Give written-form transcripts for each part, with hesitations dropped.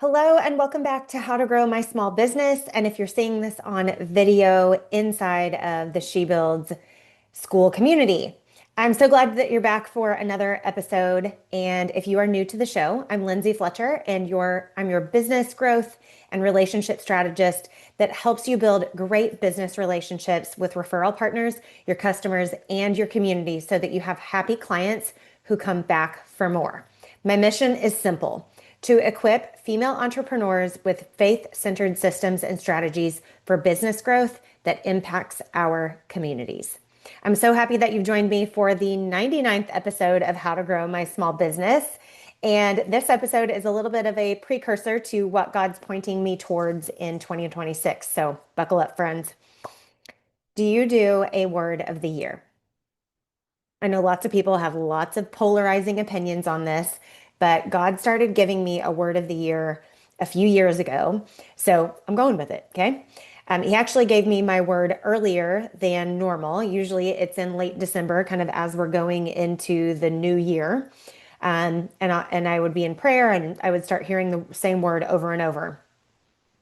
Hello and welcome back to How to Grow My Small Business. And if you're seeing this on video inside of the She Builds school community, I'm so glad that you're back for another episode. And if you are new to the show, I'm Lindsay Fletcher and I'm your business growth and relationship strategist that helps you build great business relationships with referral partners, your customers, and your community so that you have happy clients who come back for more. My mission is simple: to equip female entrepreneurs with faith-centered systems and strategies for business growth that impacts our communities. I'm so happy that you've joined me for the 99th episode of How to Grow My Small Business. And this episode is a little bit of a precursor to what God's pointing me towards in 2026. So buckle up, friends. Do you do a word of the year? I know lots of people have lots of polarizing opinions on this, but God started giving me a word of the year a few years ago. So I'm going with it. Okay. He actually gave me my word earlier than normal. Usually it's in late December, kind of as we're going into the new year. And I would be in prayer and I would start hearing the same word over and over.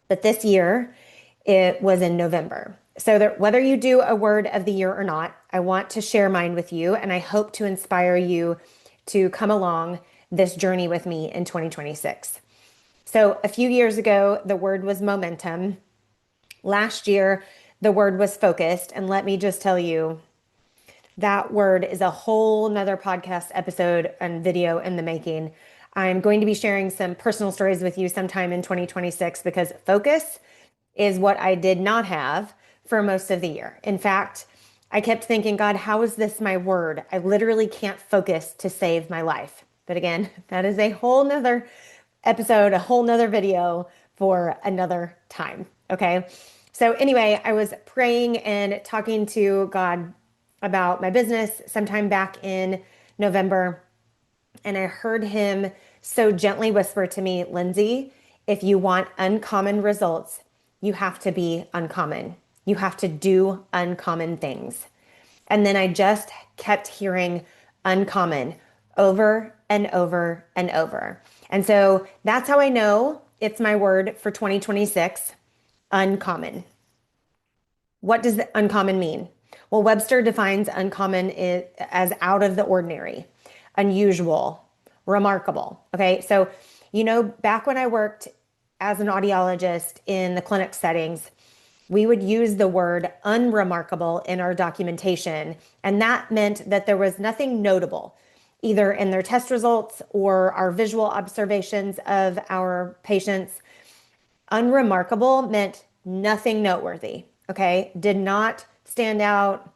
But this year it was in November. So that whether you do a word of the year or not, I want to share mine with you, and I hope to inspire you to come along this journey with me in 2026. So a few years ago, the word was momentum. Last year, the word was focused. And let me just tell you, that word is a whole nother podcast episode and video in the making. I'm going to be sharing some personal stories with you sometime in 2026 because focus is what I did not have for most of the year. In fact, I kept thinking, God, how is this my word? I literally can't focus to save my life. But again, that is a whole nother episode, a whole nother video for another time. Okay. So anyway, I was praying and talking to God about my business sometime back in November. And I heard him so gently whisper to me, Lindsay, if you want uncommon results, you have to be uncommon. You have to do uncommon things. And then I just kept hearing uncommon over and over and over. And so that's how I know it's my word for 2026, uncommon. What does uncommon mean? Well, Webster defines uncommon as out of the ordinary, unusual, remarkable. Okay. So, back when I worked as an audiologist in the clinic settings, we would use the word unremarkable in our documentation. And that meant that there was nothing notable, either in their test results or our visual observations of our patients. Unremarkable meant nothing noteworthy. Okay. Did not stand out.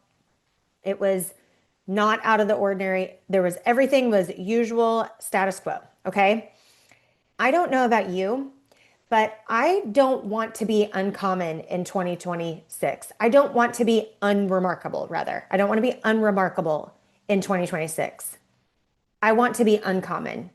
It was not out of the ordinary. Everything was usual, status quo. Okay. I don't know about you, but I don't want to be uncommon in 2026. I don't want to be unremarkable, rather. I don't want to be unremarkable in 2026. I want to be uncommon.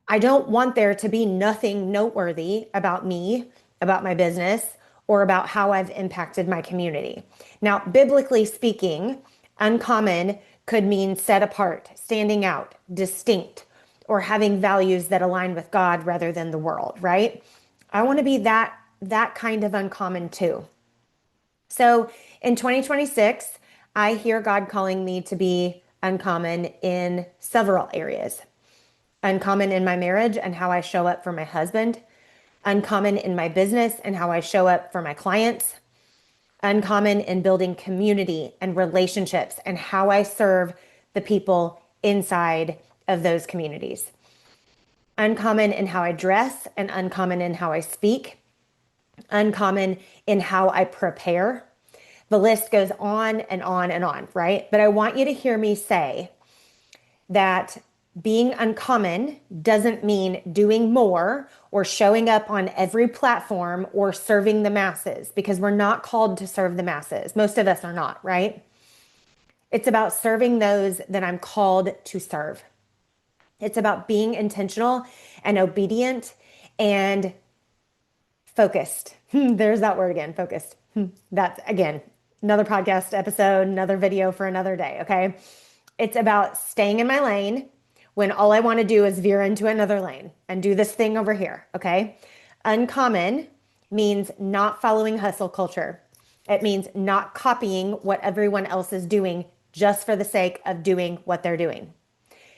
I don't want there to be nothing noteworthy about me, about my business, or about how I've impacted my community. Now, biblically speaking, uncommon could mean set apart, standing out, distinct, or having values that align with God rather than the world, right? I want to be that kind of uncommon too. So in 2026, I hear God calling me to be uncommon in several areas. Uncommon in my marriage and how I show up for my husband. Uncommon in my business and how I show up for my clients. Uncommon in building community and relationships and how I serve the people inside of those communities. Uncommon in how I dress and uncommon in how I speak. Uncommon in how I prepare. The list goes on and on and on, right? But I want you to hear me say that being uncommon doesn't mean doing more or showing up on every platform or serving the masses, because we're not called to serve the masses. Most of us are not, right? It's about serving those that I'm called to serve. It's about being intentional and obedient and focused. There's that word again, focused. That's, again, another podcast episode, another video for another day, okay? It's about staying in my lane when all I want to do is veer into another lane and do this thing over here, okay? Uncommon means not following hustle culture. It means not copying what everyone else is doing just for the sake of doing what they're doing.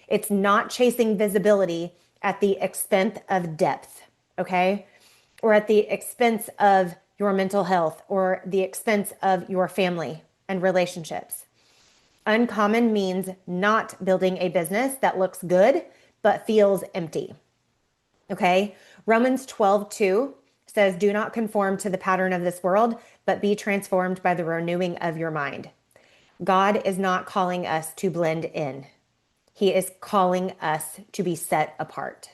It's not chasing visibility at the expense of depth, okay? Or at the expense of your mental health or the expense of your family and relationships. Uncommon means not building a business that looks good but feels empty. Okay? Romans 12:2 says, "Do not conform to the pattern of this world, but be transformed by the renewing of your mind." God is not calling us to blend in. He is calling us to be set apart.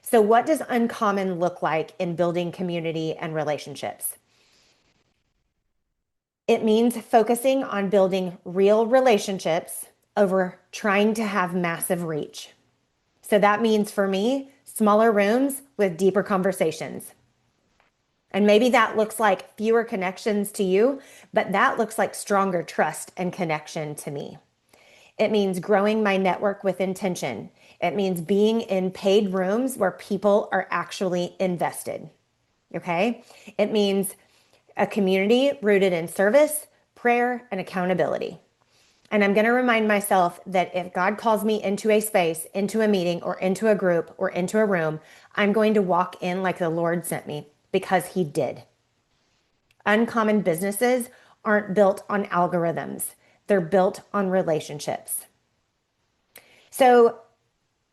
So, what does uncommon look like in building community and relationships? It means focusing on building real relationships over trying to have massive reach. So that means for me, smaller rooms with deeper conversations. And maybe that looks like fewer connections to you, but that looks like stronger trust and connection to me. It means growing my network with intention. It means being in paid rooms where people are actually invested. Okay? It means a community rooted in service, prayer, and accountability. And I'm going to remind myself that if God calls me into a space, into a meeting, or into a group, or into a room, I'm going to walk in like the Lord sent me because He did. Uncommon businesses aren't built on algorithms. They're built on relationships. So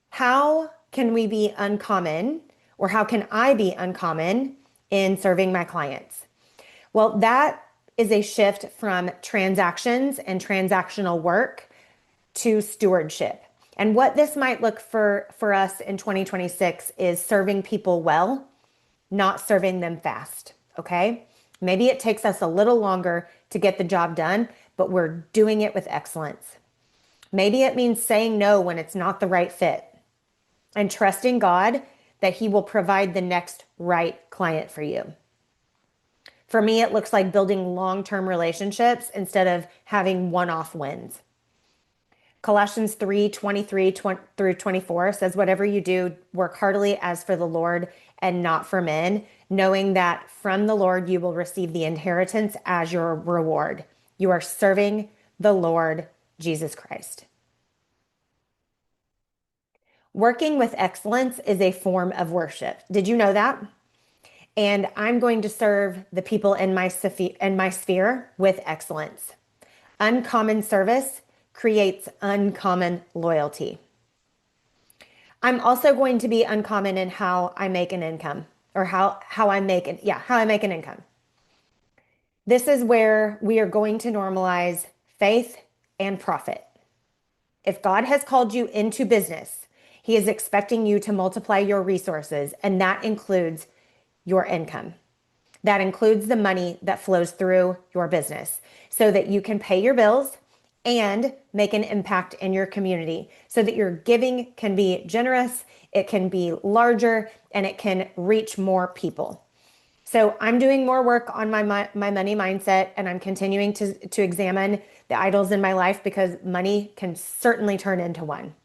how can we be uncommon, or how can I be uncommon in serving my clients? Well, that is a shift from transactions and transactional work to stewardship. And what this might look for us in 2026 is serving people well, not serving them fast. Okay? Maybe it takes us a little longer to get the job done, but we're doing it with excellence. Maybe it means saying no when it's not the right fit and trusting God that He will provide the next right client for you. For me, it looks like building long-term relationships instead of having one-off wins. Colossians 3:23 through 24 says, "Whatever you do, work heartily as for the Lord and not for men, knowing that from the Lord you will receive the inheritance as your reward. You are serving the Lord Jesus Christ." Working with excellence is a form of worship. Did you know that? And I'm going to serve the people in my sphere with excellence. Uncommon service creates uncommon loyalty. I'm also going to be uncommon in how I make an income, or how I make an income. This is where we are going to normalize faith and profit. If God has called you into business, He is expecting you to multiply your resources, and that includes your income. That includes the money that flows through your business so that you can pay your bills and make an impact in your community so that your giving can be generous, it can be larger, and it can reach more people. So I'm doing more work on my money mindset, and I'm continuing to examine the idols in my life because money can certainly turn into one.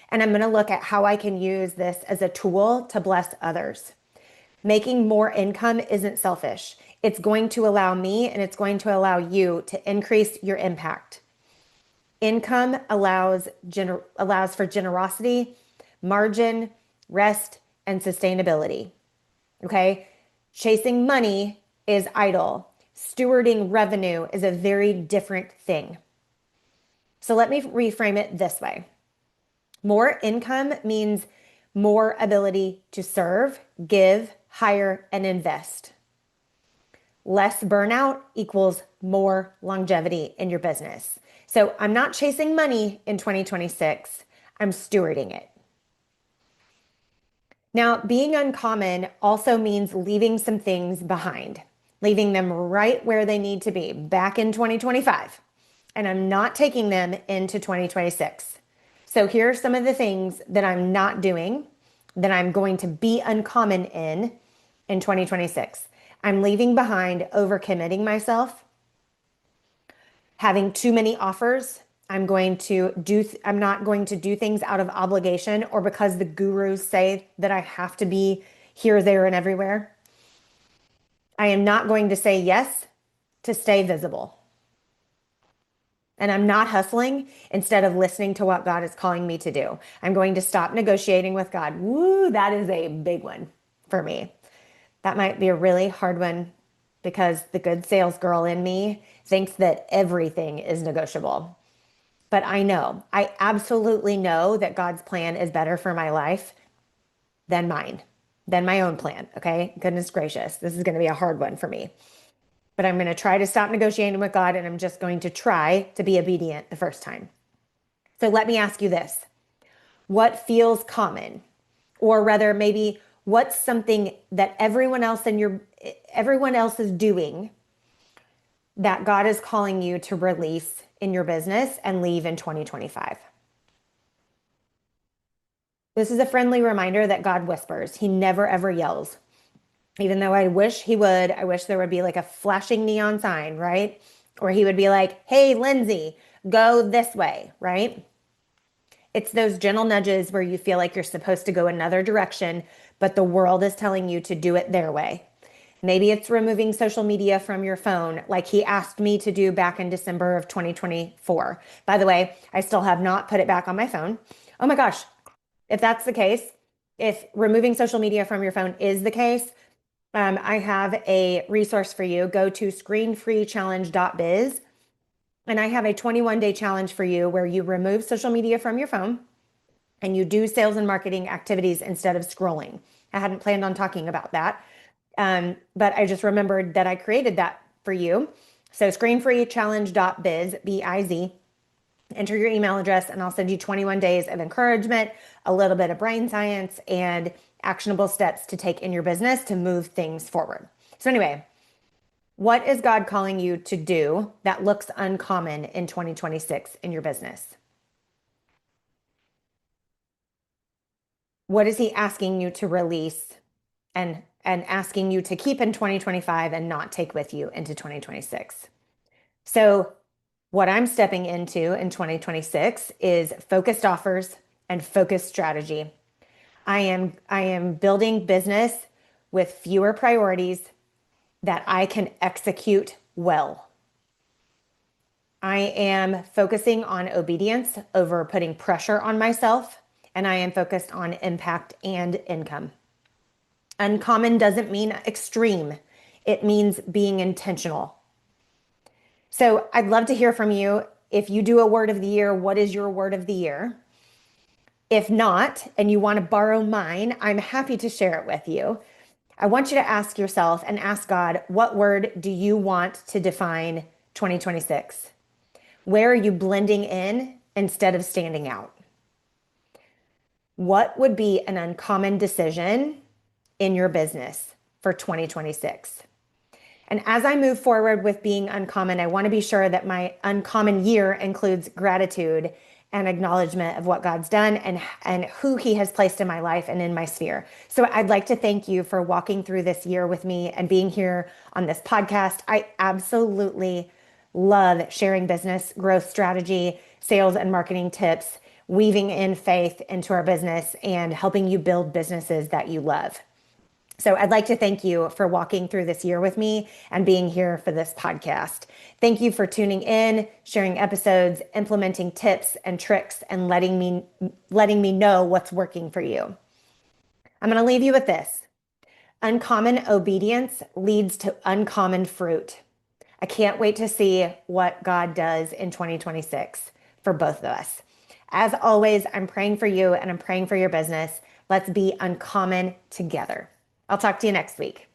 And I'm going to look at how I can use this as a tool to bless others. Making more income isn't selfish. It's going to allow me and it's going to allow you to increase your impact. Income allows for generosity, margin, rest, and sustainability. Okay? Chasing money is idle. Stewarding revenue is a very different thing. So let me reframe it this way. More income means more ability to serve, give, hire, and invest. Less burnout equals more longevity in your business. So I'm not chasing money in 2026. I'm stewarding it. Now, being uncommon also means leaving some things behind, leaving them right where they need to be back in 2025. And I'm not taking them into 2026. So here are some of the things that I'm not doing that I'm going to be uncommon in 2026. I'm leaving behind overcommitting myself, having too many offers. I'm not going to do things out of obligation or because the gurus say that I have to be, here, there, and everywhere. I am not going to say yes to stay visible. And I'm not hustling instead of listening to what God is calling me to do. I'm going to stop negotiating with God. Woo, that is a big one for me. That might be a really hard one because the good sales girl in me thinks that everything is negotiable. But I absolutely know that God's plan is better for my life than mine, than my own plan. Okay. Goodness gracious. This is going to be a hard one for me. But I'm going to try to stop negotiating with God and I'm just going to try to be obedient the first time. So let me ask you this. What feels common? Or rather, maybe what's something that everyone else is doing that God is calling you to release in your business and leave in 2025? This is a friendly reminder that God whispers. He never ever yells. Even though I wish he would, I wish there would be like a flashing neon sign, right? Or he would be like, hey, Lindsay, go this way, right? It's those gentle nudges where you feel like you're supposed to go another direction, but the world is telling you to do it their way. Maybe it's removing social media from your phone, like he asked me to do back in December of 2024. By the way, I still have not put it back on my phone. Oh my gosh, if that's the case, if removing social media from your phone is the case, I have a resource for you. Go to screenfreechallenge.biz. And I have a 21-day challenge for you where you remove social media from your phone and you do sales and marketing activities instead of scrolling. I hadn't planned on talking about that, but I just remembered that I created that for you. So screenfreechallenge.biz, B-I-Z. Enter your email address and I'll send you 21 days of encouragement, a little bit of brain science, and actionable steps to take in your business to move things forward. So anyway, what is God calling you to do that looks uncommon in 2026 in your business? What is he asking you to release and asking you to keep in 2025 and not take with you into 2026? So what I'm stepping into in 2026 is focused offers and focused strategy. I am building business with fewer priorities that I can execute well. I am focusing on obedience over putting pressure on myself, and I am focused on impact and income. Uncommon doesn't mean extreme. It means being intentional. So I'd love to hear from you. If you do a word of the year, what is your word of the year? If not, and you want to borrow mine, I'm happy to share it with you. I want you to ask yourself and ask God, what word do you want to define 2026? Where are you blending in instead of standing out? What would be an uncommon decision in your business for 2026? And as I move forward with being uncommon, I want to be sure that my uncommon year includes gratitude and acknowledgement of what God's done and who he has placed in my life and in my sphere. So I'd like to thank you for walking through this year with me and being here on this podcast. I absolutely love sharing business growth strategy, sales and marketing tips, weaving in faith into our business and helping you build businesses that you love. So I'd like to thank you for walking through this year with me and being here for this podcast. Thank you for tuning in, sharing episodes, implementing tips and tricks, and letting me know what's working for you. I'm going to leave you with this. Uncommon obedience leads to uncommon fruit. I can't wait to see what God does in 2026 for both of us. As always, I'm praying for you and I'm praying for your business. Let's be uncommon together. I'll talk to you next week.